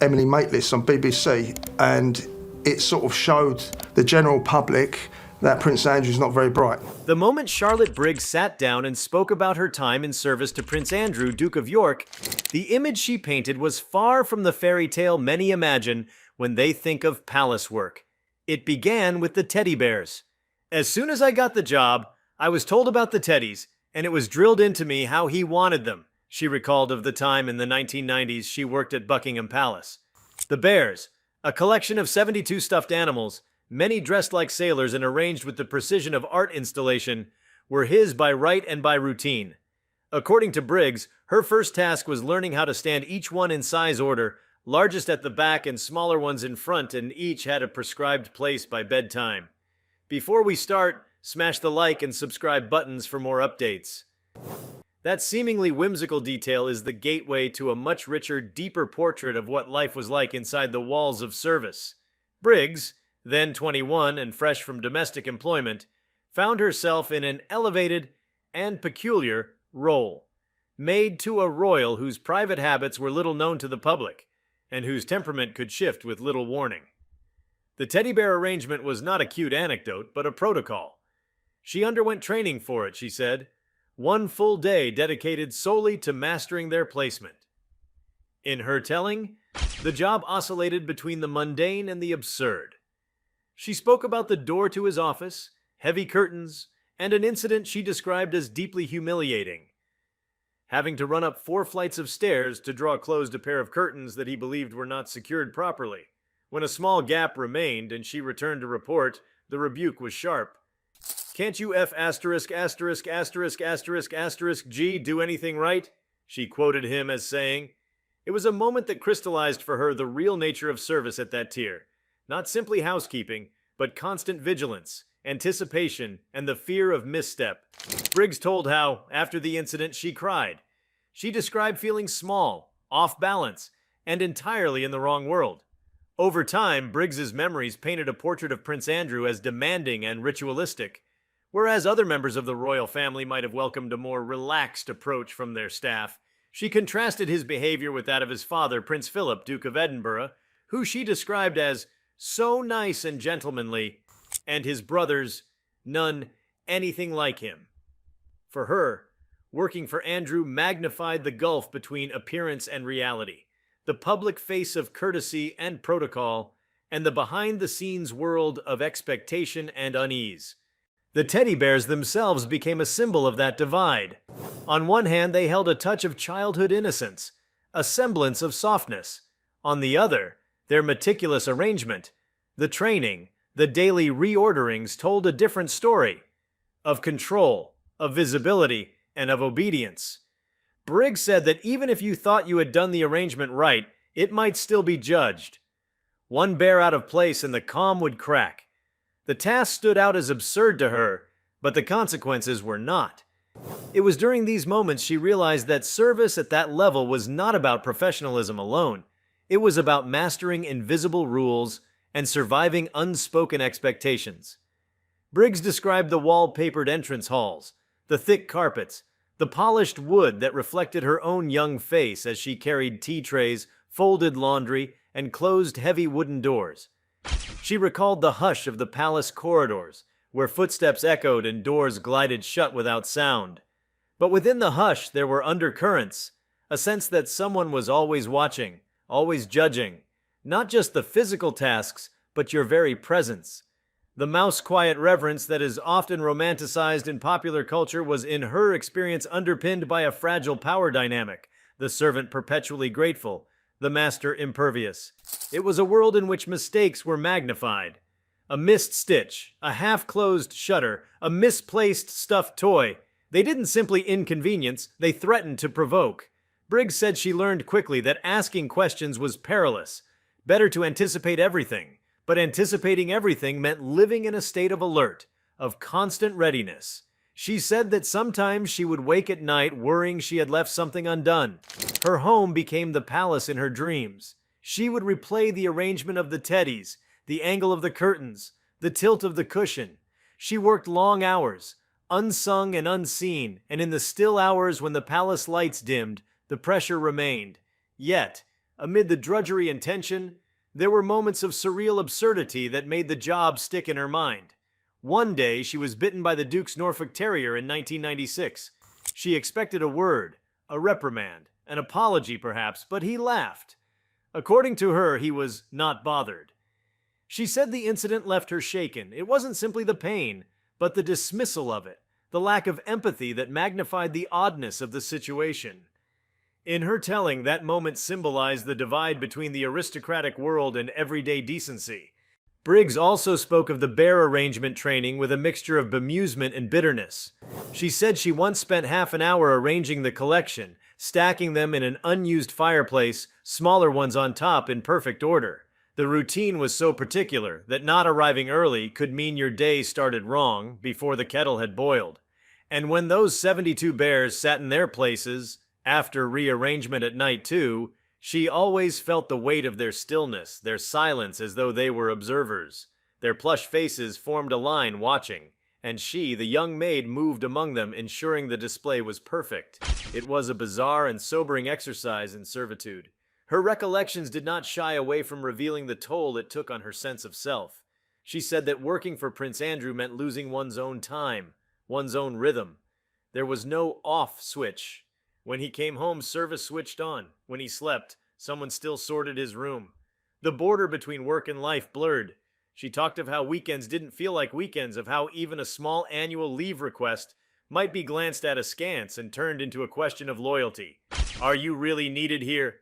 Emily Maitlis on BBC, and it sort of showed the general public that Prince Andrew's not very bright. The moment Charlotte Briggs sat down and spoke about her time in service to Prince Andrew, Duke of York, the image she painted was far from the fairy tale many imagine when they think of palace work. It began with the teddy bears. As soon as I got the job, I was told about the teddies, and it was drilled into me how he wanted them, she recalled of the time in the 1990s she worked at Buckingham Palace. The bears, a collection of 72 stuffed animals, many dressed like sailors and arranged with the precision of art installation, were his by right and by routine. According to Briggs, her first task was learning how to stand each one in size order, largest at the back and smaller ones in front, and each had a prescribed place by bedtime. Before we start, smash the like and subscribe buttons for more updates. That seemingly whimsical detail is the gateway to a much richer, deeper portrait of what life was like inside the walls of service. Briggs, then 21 and fresh from domestic employment, found herself in an elevated and peculiar role. Maid to a royal whose private habits were little known to the public, and whose temperament could shift with little warning. The teddy bear arrangement was not a cute anecdote, but a protocol. She underwent training for it, she said, one full day dedicated solely to mastering their placement. In her telling, the job oscillated between the mundane and the absurd. She spoke about the door to his office, heavy curtains, and an incident she described as deeply humiliating. Having to run up 4 flights of stairs to draw closed a pair of curtains that he believed were not secured properly. When a small gap remained and she returned to report, the rebuke was sharp. "Can't you F*** G do anything right?" she quoted him as saying. It was a moment that crystallized for her the real nature of service at that tier. Not simply housekeeping, but constant vigilance, anticipation, and the fear of misstep. Briggs told how, after the incident, she cried. She described feeling small, off balance, and entirely in the wrong world. Over time, Briggs's memories painted a portrait of Prince Andrew as demanding and ritualistic, whereas other members of the royal family might have welcomed a more relaxed approach from their staff. She contrasted his behavior with that of his father, Prince Philip, Duke of Edinburgh, who she described as so nice and gentlemanly, and his brothers, none anything like him. For her, working for Andrew magnified the gulf between appearance and reality, the public face of courtesy and protocol, and the behind-the-scenes world of expectation and unease. The teddy bears themselves became a symbol of that divide. On one hand, they held a touch of childhood innocence, a semblance of softness. On the other, their meticulous arrangement, the training, the daily reorderings told a different story, of control, of visibility, and of obedience. Briggs said that even if you thought you had done the arrangement right, it might still be judged. One bear out of place and the calm would crack. The task stood out as absurd to her, but the consequences were not. It was during these moments she realized that service at that level was not about professionalism alone. It was about mastering invisible rules and surviving unspoken expectations. Briggs described the wall-papered entrance halls, the thick carpets, the polished wood that reflected her own young face as she carried tea trays, folded laundry, and closed heavy wooden doors. She recalled the hush of the palace corridors, where footsteps echoed and doors glided shut without sound. But within the hush there were undercurrents, a sense that someone was always watching, always judging, not just the physical tasks, but your very presence. The mouse-quiet reverence that is often romanticized in popular culture was in her experience underpinned by a fragile power dynamic, the servant perpetually grateful, the master impervious. It was a world in which mistakes were magnified. A missed stitch, a half-closed shutter, a misplaced stuffed toy. They didn't simply inconvenience, they threatened to provoke. Briggs said she learned quickly that asking questions was perilous. Better to anticipate everything. But anticipating everything meant living in a state of alert, of constant readiness. She said that sometimes she would wake at night worrying she had left something undone. Her home became the palace in her dreams. She would replay the arrangement of the teddies, the angle of the curtains, the tilt of the cushion. She worked long hours, unsung and unseen, and in the still hours when the palace lights dimmed, the pressure remained. Yet, Amid the drudgery and tension, there were moments of surreal absurdity that made the job stick in her mind. One day, she was bitten by the Duke's Norfolk Terrier in 1996. She expected a word, a reprimand, an apology perhaps, but he laughed. According to her, he was not bothered. She said the incident left her shaken. It wasn't simply the pain, but the dismissal of it, the lack of empathy that magnified the oddness of the situation. In her telling, that moment symbolized the divide between the aristocratic world and everyday decency. Briggs also spoke of the bear arrangement training with a mixture of bemusement and bitterness. She said she once spent half an hour arranging the collection, stacking them in an unused fireplace, smaller ones on top in perfect order. The routine was so particular that not arriving early could mean your day started wrong before the kettle had boiled. And when those 72 bears sat in their places, after rearrangement at night too, she always felt the weight of their stillness, their silence as though they were observers. Their plush faces formed a line watching, and she, the young maid, moved among them, ensuring the display was perfect. It was a bizarre and sobering exercise in servitude. Her recollections did not shy away from revealing the toll it took on her sense of self. She said that working for Prince Andrew meant losing one's own time, one's own rhythm. There was no off switch. When he came home, service switched on. When he slept, someone still sorted his room. The border between work and life blurred. She talked of how weekends didn't feel like weekends, of how even a small annual leave request might be glanced at askance and turned into a question of loyalty. Are you really needed here?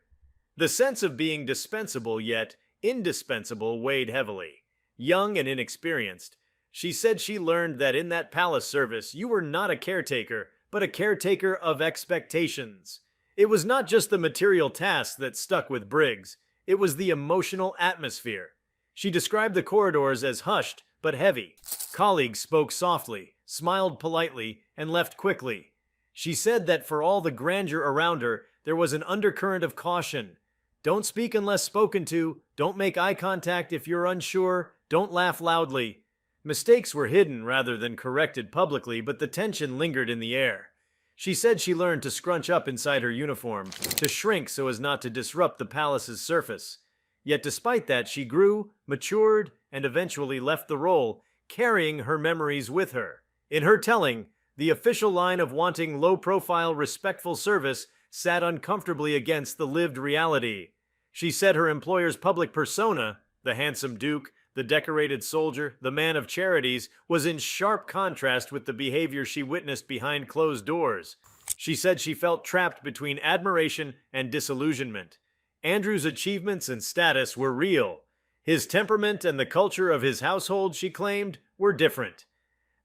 The sense of being dispensable yet indispensable weighed heavily. Young and inexperienced, she said she learned that in that palace service you were not a caretaker, but a caretaker of expectations. It was not just the material tasks that stuck with Briggs, it was the emotional atmosphere. She described the corridors as hushed but heavy. Colleagues spoke softly, smiled politely, and left quickly. She said that for all the grandeur around her, there was an undercurrent of caution. Don't speak unless spoken to, don't make eye contact if you're unsure, don't laugh loudly. Mistakes were hidden rather than corrected publicly, but the tension lingered in the air. She said she learned to scrunch up inside her uniform, to shrink so as not to disrupt the palace's surface. Yet despite that, she grew, matured, and eventually left the role, carrying her memories with her. In her telling, the official line of wanting low-profile, respectful service sat uncomfortably against the lived reality. She said her employer's public persona, the handsome duke, the decorated soldier, the man of charities, was in sharp contrast with the behavior she witnessed behind closed doors. She said she felt trapped between admiration and disillusionment. Andrew's achievements and status were real. His temperament and the culture of his household, she claimed, were different.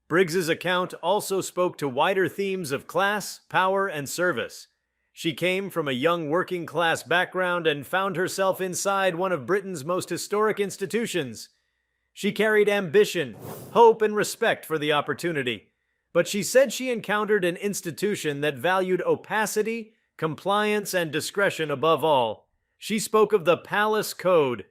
Briggs's account also spoke to wider themes of class, power, and service. She came from a young working-class background and found herself inside one of Britain's most historic institutions. She carried ambition, hope, and respect for the opportunity, but she said she encountered an institution that valued opacity, compliance, and discretion above all. She spoke of the palace code,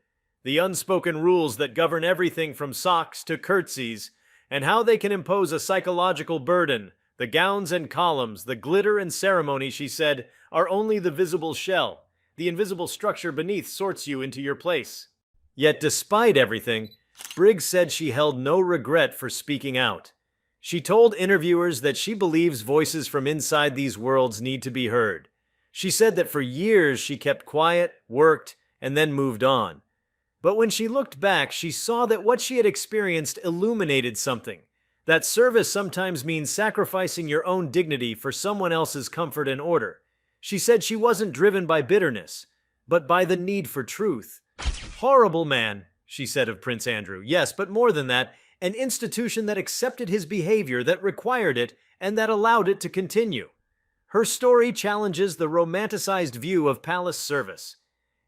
the unspoken rules that govern everything from socks to curtsies, and how they can impose a psychological burden. The gowns and columns, the glitter and ceremony, she said, are only the visible shell. The invisible structure beneath sorts you into your place. Yet despite everything, Briggs said she held no regret for speaking out. She told interviewers that she believes voices from inside these worlds need to be heard. She said that for years she kept quiet, worked, and then moved on. But when she looked back, she saw that what she had experienced illuminated something. That service sometimes means sacrificing your own dignity for someone else's comfort and order. She said she wasn't driven by bitterness, but by the need for truth. Horrible man, she said of Prince Andrew. Yes, but more than that, an institution that accepted his behavior, that required it, and that allowed it to continue. Her story challenges the romanticized view of palace service.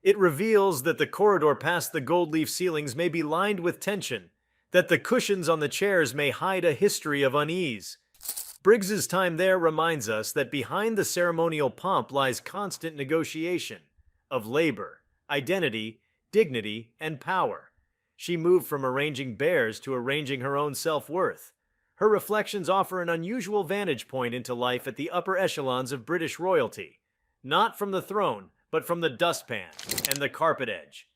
It reveals that the corridor past the gold leaf ceilings may be lined with tension, that the cushions on the chairs may hide a history of unease. Briggs's time there reminds us that behind the ceremonial pomp lies constant negotiation of labor, identity, dignity, and power. She moved from arranging bears to arranging her own self-worth. Her reflections offer an unusual vantage point into life at the upper echelons of British royalty. Not from the throne, but from the dustpan and the carpet edge.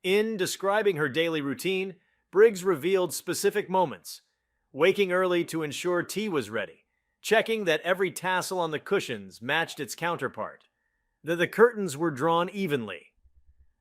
In describing her daily routine, Briggs revealed specific moments: waking early to ensure tea was ready, checking that every tassel on the cushions matched its counterpart, that the curtains were drawn evenly,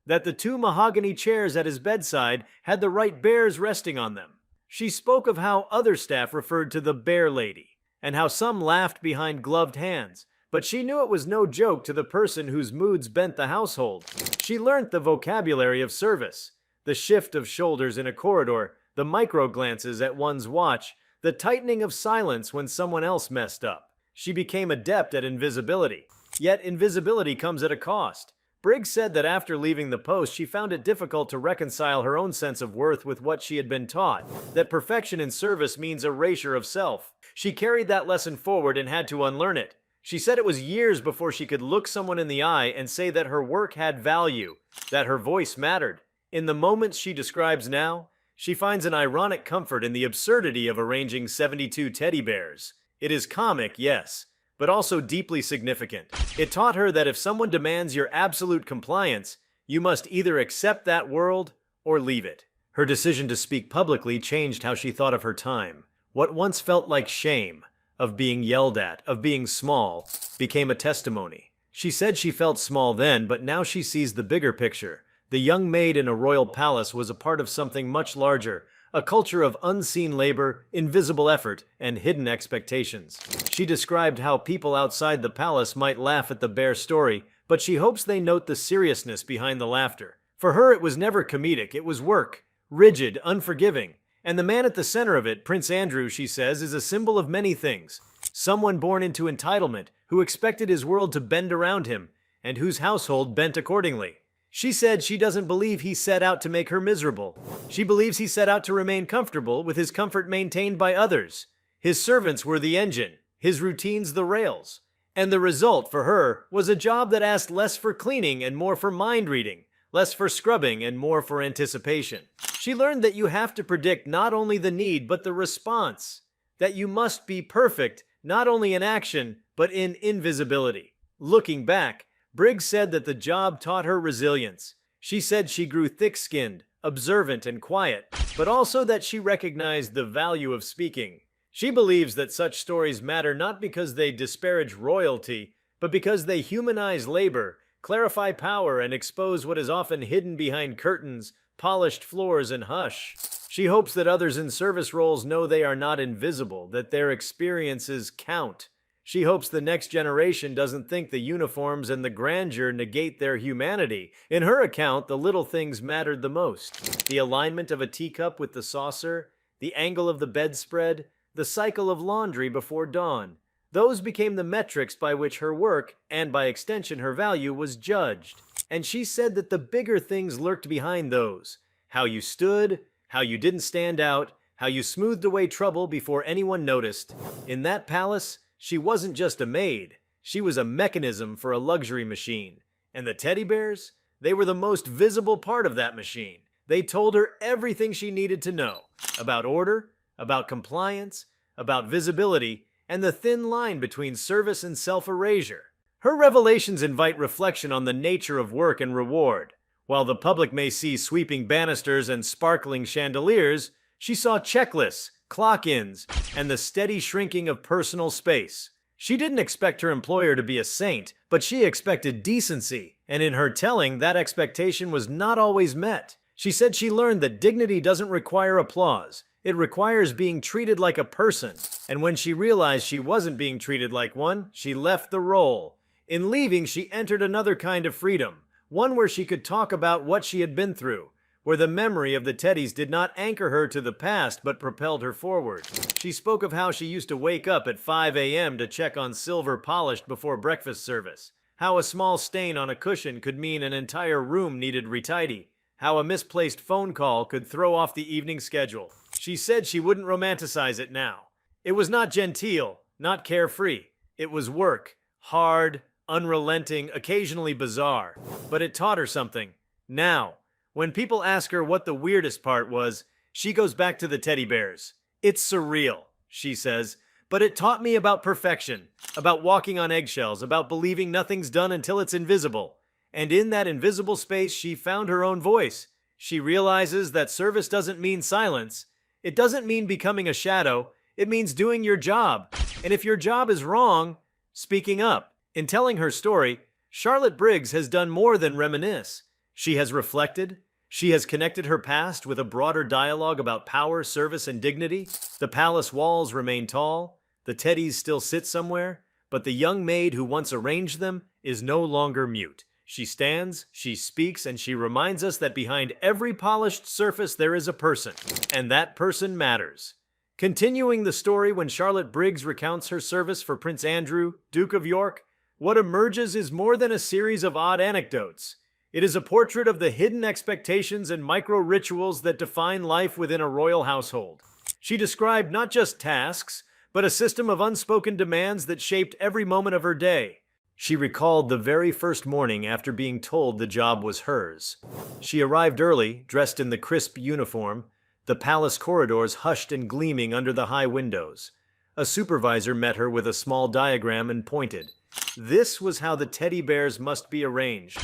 that the two mahogany chairs at his bedside had the right bears resting on them. She spoke of how other staff referred to the bear lady, and how some laughed behind gloved hands, but she knew it was no joke to the person whose moods bent the household. She learnt the vocabulary of service, the shift of shoulders in a corridor, the micro-glances at one's watch, the tightening of silence when someone else messed up. She became adept at invisibility. Yet invisibility comes at a cost. Briggs said that after leaving the post, she found it difficult to reconcile her own sense of worth with what she had been taught, that perfection in service means erasure of self. She carried that lesson forward and had to unlearn it. She said it was years before she could look someone in the eye and say that her work had value, that her voice mattered. In the moments she describes now, she finds an ironic comfort in the absurdity of arranging 72 teddy bears. It is comic, yes, but also deeply significant. It taught her that if someone demands your absolute compliance, you must either accept that world or leave it. Her decision to speak publicly changed how she thought of her time. What once felt like shame, of being yelled at, of being small, became a testimony. She said she felt small then, but now she sees the bigger picture. The young maid in a royal palace was a part of something much larger, a culture of unseen labor, invisible effort, and hidden expectations. She described how people outside the palace might laugh at the bear story, but she hopes they note the seriousness behind the laughter. For her, it was never comedic, it was work, rigid, unforgiving. And the man at the center of it, Prince Andrew, she says, is a symbol of many things. Someone born into entitlement, who expected his world to bend around him, and whose household bent accordingly. She said she doesn't believe he set out to make her miserable. She believes he set out to remain comfortable, with his comfort maintained by others. His servants were the engine, his routines the rails. And the result, for her, was a job that asked less for cleaning and more for mind reading, less for scrubbing and more for anticipation. She learned that you have to predict not only the need but the response, that you must be perfect, not only in action, but in invisibility. Looking back, Briggs said that the job taught her resilience. She said she grew thick-skinned, observant, and quiet, but also that she recognized the value of speaking. She believes that such stories matter not because they disparage royalty, but because they humanize labor, clarify power, and expose what is often hidden behind curtains, polished floors, and hush. She hopes that others in service roles know they are not invisible, that their experiences count. She hopes the next generation doesn't think the uniforms and the grandeur negate their humanity. In her account, the little things mattered the most. The alignment of a teacup with the saucer, the angle of the bedspread, the cycle of laundry before dawn. Those became the metrics by which her work, and by extension her value, was judged. And she said that the bigger things lurked behind those. How you stood, how you didn't stand out, how you smoothed away trouble before anyone noticed. In that palace, she wasn't just a maid, she was a mechanism for a luxury machine. And the teddy bears? They were the most visible part of that machine. They told her everything she needed to know. About order, about compliance, about visibility, and the thin line between service and self-erasure. Her revelations invite reflection on the nature of work and reward. While the public may see sweeping banisters and sparkling chandeliers, she saw checklists, clock-ins, and the steady shrinking of personal space. She didn't expect her employer to be a saint, but she expected decency, and in her telling, that expectation was not always met. She said she learned that dignity doesn't require applause. It requires being treated like a person, and when she realized she wasn't being treated like one, she left the role. In leaving, she entered another kind of freedom, one where she could talk about what she had been through, where the memory of the teddies did not anchor her to the past but propelled her forward. She spoke of how she used to wake up at 5 a.m. to check on silver polished before breakfast service, how a small stain on a cushion could mean an entire room needed retidy, how a misplaced phone call could throw off the evening schedule. She said she wouldn't romanticize it now. It was not genteel, not carefree. It was work, hard, unrelenting, occasionally bizarre. But it taught her something. Now, when people ask her what the weirdest part was, she goes back to the teddy bears. It's surreal, she says, but it taught me about perfection, about walking on eggshells, about believing nothing's done until it's invisible. And in that invisible space, she found her own voice. She realizes that service doesn't mean silence. It doesn't mean becoming a shadow. It means doing your job. And if your job is wrong, speaking up. In telling her story, Charlotte Briggs has done more than reminisce. She has reflected. She has connected her past with a broader dialogue about power, service, and dignity. The palace walls remain tall. The teddies still sit somewhere. But the young maid who once arranged them is no longer mute. She stands, she speaks, and she reminds us that behind every polished surface there is a person. And that person matters. Continuing the story when Charlotte Briggs recounts her service for Prince Andrew, Duke of York, what emerges is more than a series of odd anecdotes. It is a portrait of the hidden expectations and micro-rituals that define life within a royal household. She described not just tasks, but a system of unspoken demands that shaped every moment of her day. She recalled the very first morning after being told the job was hers. She arrived early, dressed in the crisp uniform, the palace corridors hushed and gleaming under the high windows. A supervisor met her with a small diagram and pointed. This was how the teddy bears must be arranged.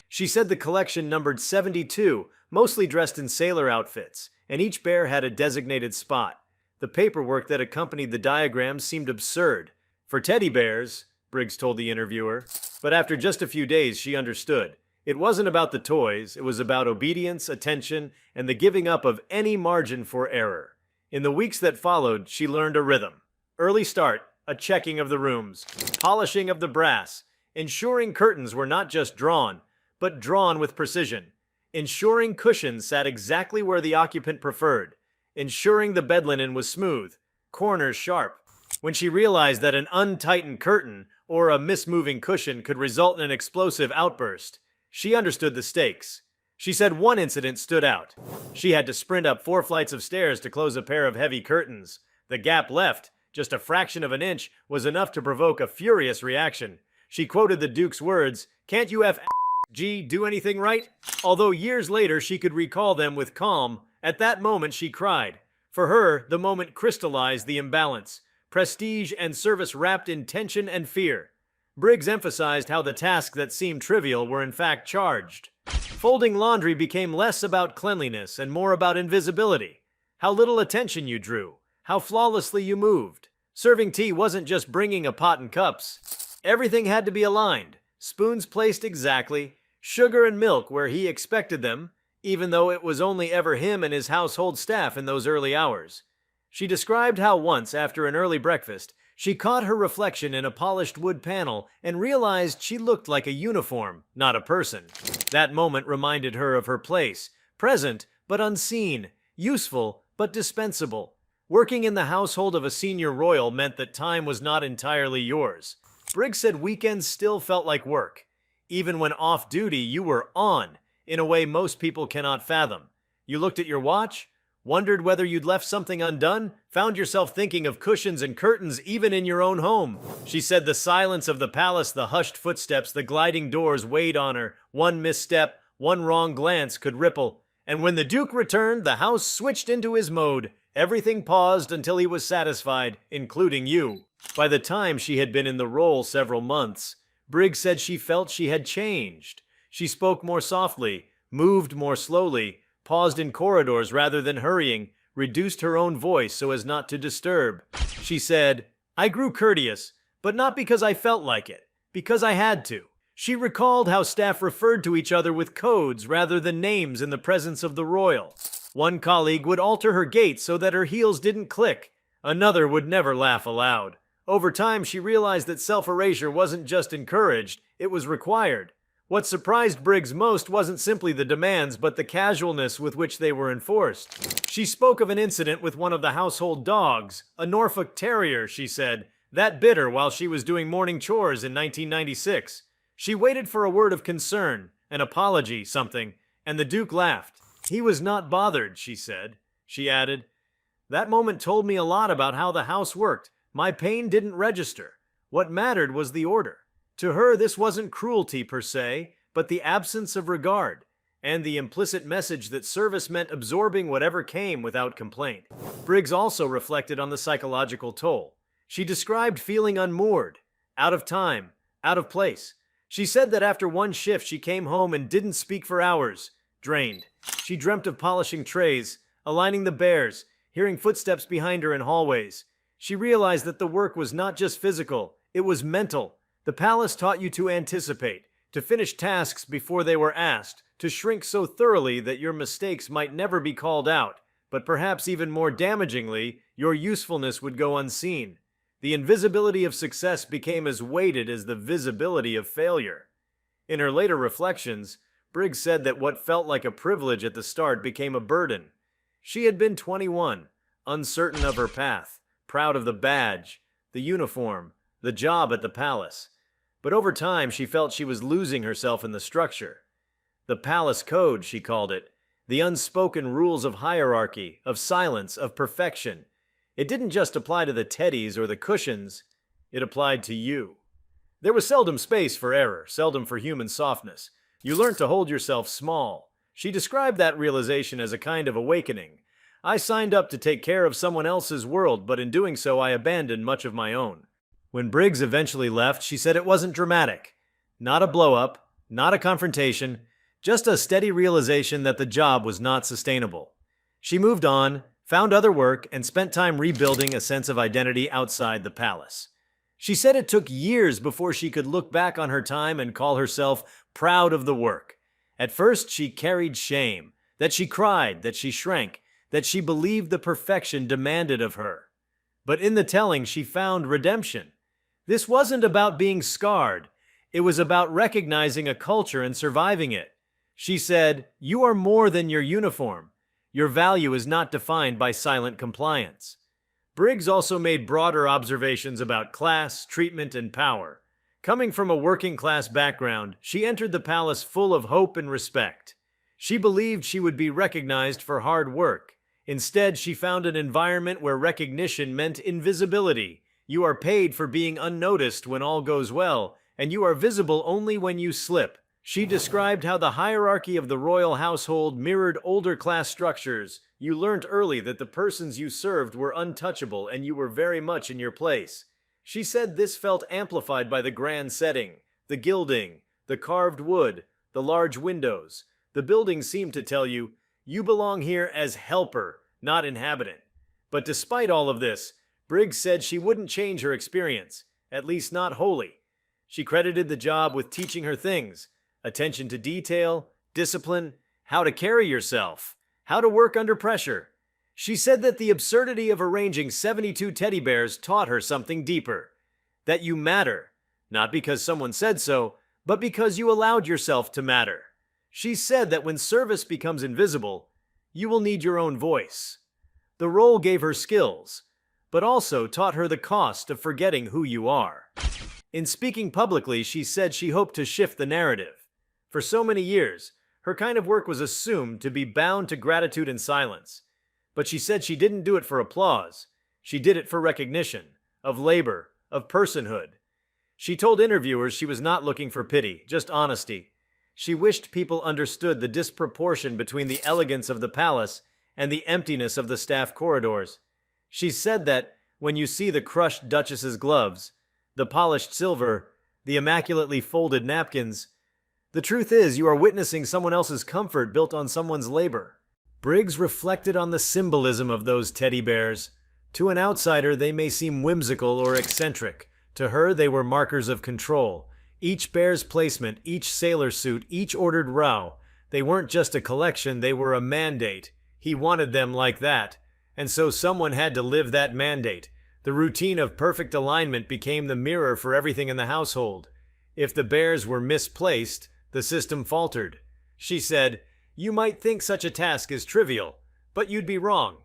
She said the collection numbered 72, mostly dressed in sailor outfits, and each bear had a designated spot. The paperwork that accompanied the diagram seemed absurd. For teddy bears, Briggs told the interviewer, but after just a few days she understood. It wasn't about the toys, it was about obedience, attention, and the giving up of any margin for error. In the weeks that followed, she learned a rhythm. Early start, a checking of the rooms, polishing of the brass, ensuring curtains were not just drawn, but drawn with precision, ensuring cushions sat exactly where the occupant preferred, ensuring the bed linen was smooth, corners sharp. When she realized that an untightened curtain or a mismoving cushion could result in an explosive outburst, she understood the stakes. She said one incident stood out. She had to sprint up 4 flights of stairs to close a pair of heavy curtains. The gap left, just a fraction of an inch, was enough to provoke a furious reaction. She quoted the Duke's words, "Can't you F***G do anything right?" Although years later she could recall them with calm, at that moment she cried. For her, the moment crystallized the imbalance. Prestige and service wrapped in tension and fear. Briggs emphasized how the tasks that seemed trivial were in fact charged. Folding laundry became less about cleanliness and more about invisibility. How little attention you drew. How flawlessly you moved. Serving tea wasn't just bringing a pot and cups. Everything had to be aligned. Spoons placed exactly. Sugar and milk where he expected them, even though it was only ever him and his household staff in those early hours. She described how once, after an early breakfast, she caught her reflection in a polished wood panel and realized she looked like a uniform, not a person. That moment reminded her of her place, present but unseen, useful but dispensable. Working in the household of a senior royal meant that time was not entirely yours. Briggs said weekends still felt like work. Even when off duty, you were on, in a way most people cannot fathom. You looked at your watch, wondered whether you'd left something undone, found yourself thinking of cushions and curtains even in your own home. She said the silence of the palace, the hushed footsteps, the gliding doors weighed on her. One misstep, one wrong glance could ripple. And when the Duke returned, the house switched into his mode. Everything paused until he was satisfied, including you. By the time she had been in the role several months, Briggs said she felt she had changed. She spoke more softly, moved more slowly, paused in corridors rather than hurrying, reduced her own voice so as not to disturb. She said, "I grew courteous, but not because I felt like it, because I had to." She recalled how staff referred to each other with codes rather than names in the presence of the royal. One colleague would alter her gait so that her heels didn't click. Another would never laugh aloud. Over time, she realized that self-erasure wasn't just encouraged, it was required. What surprised Briggs most wasn't simply the demands, but the casualness with which they were enforced. She spoke of an incident with one of the household dogs, a Norfolk Terrier, she said, that bit her while she was doing morning chores in 1996. She waited for a word of concern, an apology, something, and the Duke laughed. He was not bothered, she said. She added, "That moment told me a lot about how the house worked. My pain didn't register. What mattered was the order." To her, this wasn't cruelty per se, but the absence of regard, and the implicit message that service meant absorbing whatever came without complaint. Briggs also reflected on the psychological toll. She described feeling unmoored, out of time, out of place. She said that after one shift she came home and didn't speak for hours, drained. She dreamt of polishing trays, aligning the bears, hearing footsteps behind her in hallways. She realized that the work was not just physical, it was mental. The palace taught you to anticipate, to finish tasks before they were asked, to shrink so thoroughly that your mistakes might never be called out, but perhaps even more damagingly, your usefulness would go unseen. The invisibility of success became as weighted as the visibility of failure. In her later reflections, Briggs said that what felt like a privilege at the start became a burden. She had been 21, uncertain of her path, proud of the badge, the uniform, the job at the palace. But over time, she felt she was losing herself in the structure. The palace code, she called it, the unspoken rules of hierarchy, of silence, of perfection. It didn't just apply to the teddies or the cushions, it applied to you. There was seldom space for error, seldom for human softness. You learned to hold yourself small. She described that realization as a kind of awakening. I signed up to take care of someone else's world, but in doing so I abandoned much of my own. When Briggs eventually left, she said it wasn't dramatic. Not a blow-up, not a confrontation, just a steady realization that the job was not sustainable. She moved on, found other work, and spent time rebuilding a sense of identity outside the palace. She said it took years before she could look back on her time and call herself proud of the work. At first, she carried shame, that she cried, that she shrank, that she believed the perfection demanded of her. But in the telling, she found redemption. This wasn't about being scarred. It was about recognizing a culture and surviving it. She said, "You are more than your uniform. Your value is not defined by silent compliance." Briggs also made broader observations about class, treatment, and power. Coming from a working-class background, she entered the palace full of hope and respect. She believed she would be recognized for hard work. Instead, she found an environment where recognition meant invisibility. You are paid for being unnoticed when all goes well, and you are visible only when you slip. She described how the hierarchy of the royal household mirrored older class structures. You learned early that the persons you served were untouchable and you were very much in your place. She said this felt amplified by the grand setting, the gilding, the carved wood, the large windows. The building seemed to tell you, you belong here as helper, not inhabitant. But despite all of this, Briggs said she wouldn't change her experience, at least not wholly. She credited the job with teaching her things: attention to detail, discipline, how to carry yourself, how to work under pressure. She said that the absurdity of arranging 72 teddy bears taught her something deeper. That you matter, not because someone said so, but because you allowed yourself to matter. She said that when service becomes invisible, you will need your own voice. The role gave her skills, but also taught her the cost of forgetting who you are. In speaking publicly, she said she hoped to shift the narrative. For so many years, her kind of work was assumed to be bound to gratitude and silence. But she said she didn't do it for applause. She did it for recognition, of labor, of personhood. She told interviewers she was not looking for pity, just honesty. She wished people understood the disproportion between the elegance of the palace and the emptiness of the staff corridors. She said that, when you see the crushed duchess's gloves, the polished silver, the immaculately folded napkins, the truth is you are witnessing someone else's comfort built on someone's labor. Briggs reflected on the symbolism of those teddy bears. To an outsider, they may seem whimsical or eccentric. To her, they were markers of control. Each bear's placement, each sailor suit, each ordered row. They weren't just a collection, they were a mandate. He wanted them like that. And so someone had to live that mandate. The routine of perfect alignment became the mirror for everything in the household. If the bears were misplaced, the system faltered. She said, "You might think such a task is trivial, but you'd be wrong."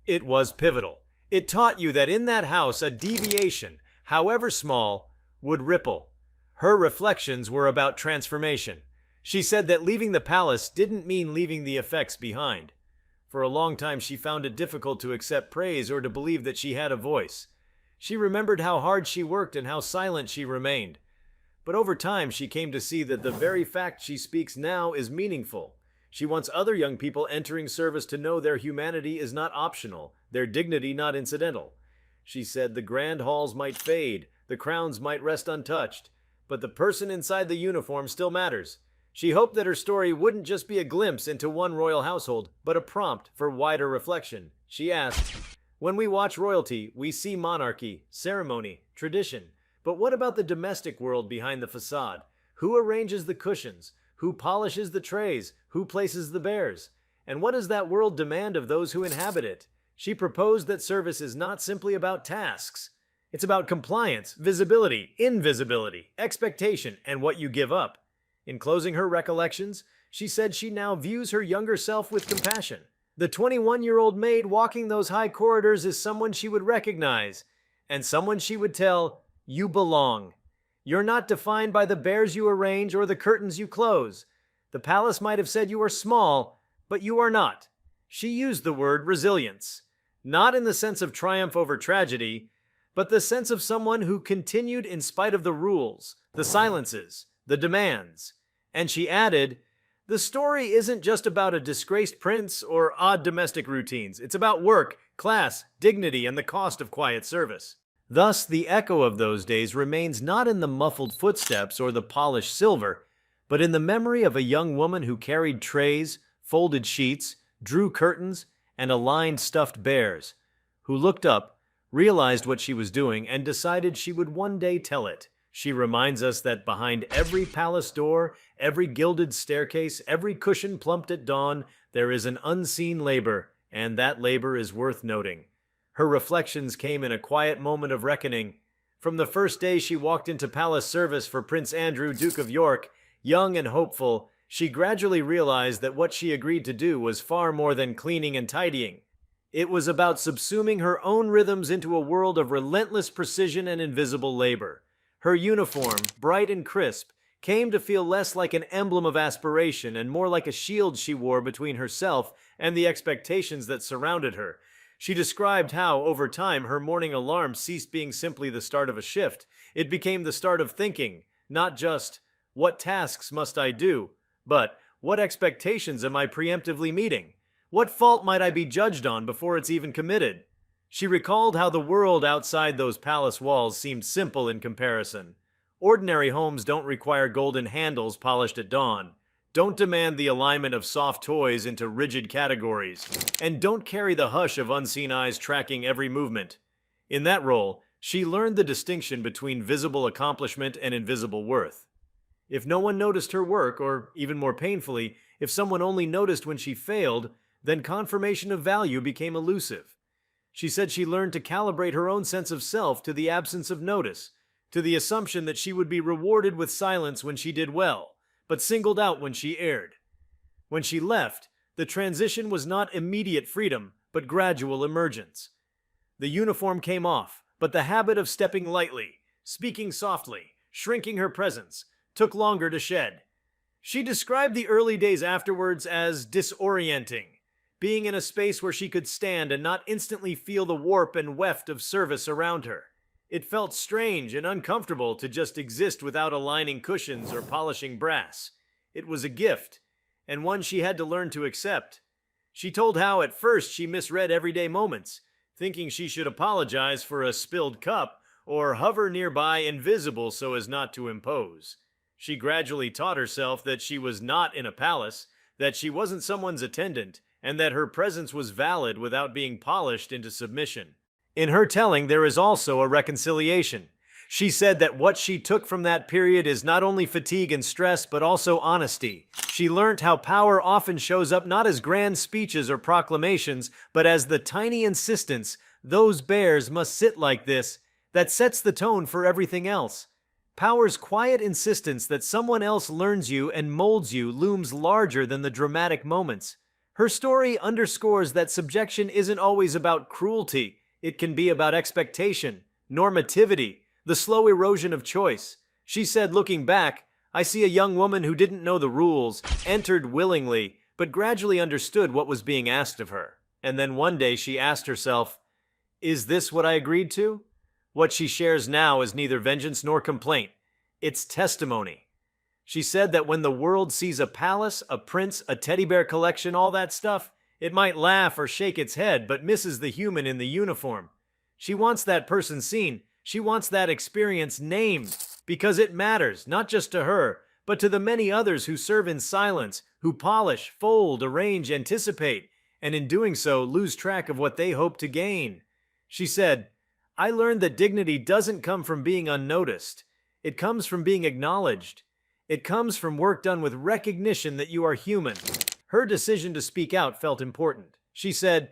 It was pivotal. It taught you that in that house a deviation, however small, would ripple. Her reflections were about transformation. She said that leaving the palace didn't mean leaving the effects behind. For a long time she found it difficult to accept praise or to believe that she had a voice. She remembered how hard she worked and how silent she remained. But over time she came to see that the very fact she speaks now is meaningful. She wants other young people entering service to know their humanity is not optional, their dignity not incidental. She said the grand halls might fade, the crowns might rest untouched, but the person inside the uniform still matters. She hoped that her story wouldn't just be a glimpse into one royal household, but a prompt for wider reflection. She asked, "When we watch royalty, we see monarchy, ceremony, tradition. But what about the domestic world behind the facade? Who arranges the cushions? Who polishes the trays? Who places the bears? And what does that world demand of those who inhabit it?" She proposed that service is not simply about tasks. It's about compliance, visibility, invisibility, expectation, and what you give up. In closing her recollections, she said she now views her younger self with compassion. The 21-year-old maid walking those high corridors is someone she would recognize, and someone she would tell, "You belong. You're not defined by the bears you arrange or the curtains you close. The palace might have said you are small, but you are not." She used the word resilience, not in the sense of triumph over tragedy, but the sense of someone who continued in spite of the rules, the silences, the demands. And she added, "The story isn't just about a disgraced prince or odd domestic routines. It's about work, class, dignity, and the cost of quiet service." Thus, the echo of those days remains not in the muffled footsteps or the polished silver, but in the memory of a young woman who carried trays, folded sheets, drew curtains, and aligned stuffed bears, who looked up, realized what she was doing, and decided she would one day tell it. She reminds us that behind every palace door, every gilded staircase, every cushion plumped at dawn, there is an unseen labor, and that labor is worth noting. Her reflections came in a quiet moment of reckoning. From the first day she walked into palace service for Prince Andrew, Duke of York, young and hopeful, she gradually realized that what she agreed to do was far more than cleaning and tidying. It was about subsuming her own rhythms into a world of relentless precision and invisible labor. Her uniform, bright and crisp, came to feel less like an emblem of aspiration and more like a shield she wore between herself and the expectations that surrounded her. She described how, over time, her morning alarm ceased being simply the start of a shift. It became the start of thinking, not just, "What tasks must I do?" but, "What expectations am I preemptively meeting? What fault might I be judged on before it's even committed?" She recalled how the world outside those palace walls seemed simple in comparison. Ordinary homes don't require golden handles polished at dawn, don't demand the alignment of soft toys into rigid categories, and don't carry the hush of unseen eyes tracking every movement. In that role, she learned the distinction between visible accomplishment and invisible worth. If no one noticed her work, or even more painfully, if someone only noticed when she failed, then confirmation of value became elusive. She said she learned to calibrate her own sense of self to the absence of notice, to the assumption that she would be rewarded with silence when she did well, but singled out when she erred. When she left, the transition was not immediate freedom, but gradual emergence. The uniform came off, but the habit of stepping lightly, speaking softly, shrinking her presence, took longer to shed. She described the early days afterwards as disorienting, being in a space where she could stand and not instantly feel the warp and weft of service around her. It felt strange and uncomfortable to just exist without aligning cushions or polishing brass. It was a gift, and one she had to learn to accept. She told how at first she misread everyday moments, thinking she should apologize for a spilled cup or hover nearby invisible so as not to impose. She gradually taught herself that she was not in a palace, that she wasn't someone's attendant, and that her presence was valid without being polished into submission. In her telling, there is also a reconciliation. She said that what she took from that period is not only fatigue and stress, but also honesty. She learned how power often shows up not as grand speeches or proclamations, but as the tiny insistence, "Those bears must sit like this," that sets the tone for everything else. Power's quiet insistence that someone else learns you and molds you looms larger than the dramatic moments. Her story underscores that subjection isn't always about cruelty. It can be about expectation, normativity, the slow erosion of choice. She said, looking back, "I see a young woman who didn't know the rules, entered willingly, but gradually understood what was being asked of her. And then one day she asked herself, 'Is this what I agreed to?' What she shares now is neither vengeance nor complaint. It's testimony. She said that when the world sees a palace, a prince, a teddy bear collection, all that stuff, it might laugh or shake its head, but misses the human in the uniform. She wants that person seen. She wants that experience named. Because it matters, not just to her, but to the many others who serve in silence, who polish, fold, arrange, anticipate, and in doing so lose track of what they hope to gain. She said, "I learned that dignity doesn't come from being unnoticed. It comes from being acknowledged. It comes from work done with recognition that you are human." Her decision to speak out felt important. She said,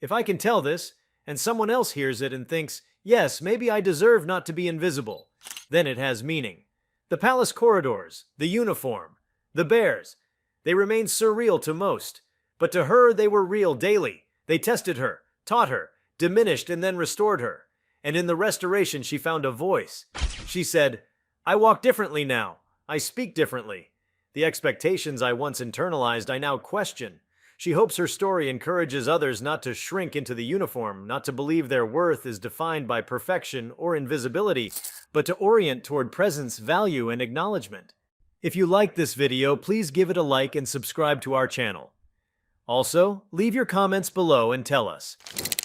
"If I can tell this, and someone else hears it and thinks, yes, maybe I deserve not to be invisible, then it has meaning." The palace corridors, the uniform, the bears, they remained surreal to most, but to her they were real daily. They tested her, taught her, diminished and then restored her. And in the restoration she found a voice. She said, "I walk differently now. I speak differently. The expectations I once internalized I now question." She hopes her story encourages others not to shrink into the uniform, not to believe their worth is defined by perfection or invisibility, but to orient toward presence, value, and acknowledgement. If you liked this video, please give it a like and subscribe to our channel. Also, leave your comments below and tell us,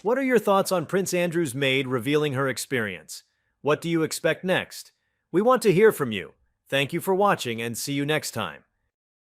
what are your thoughts on Prince Andrew's maid revealing her experience? What do you expect next? We want to hear from you. Thank you for watching and see you next time.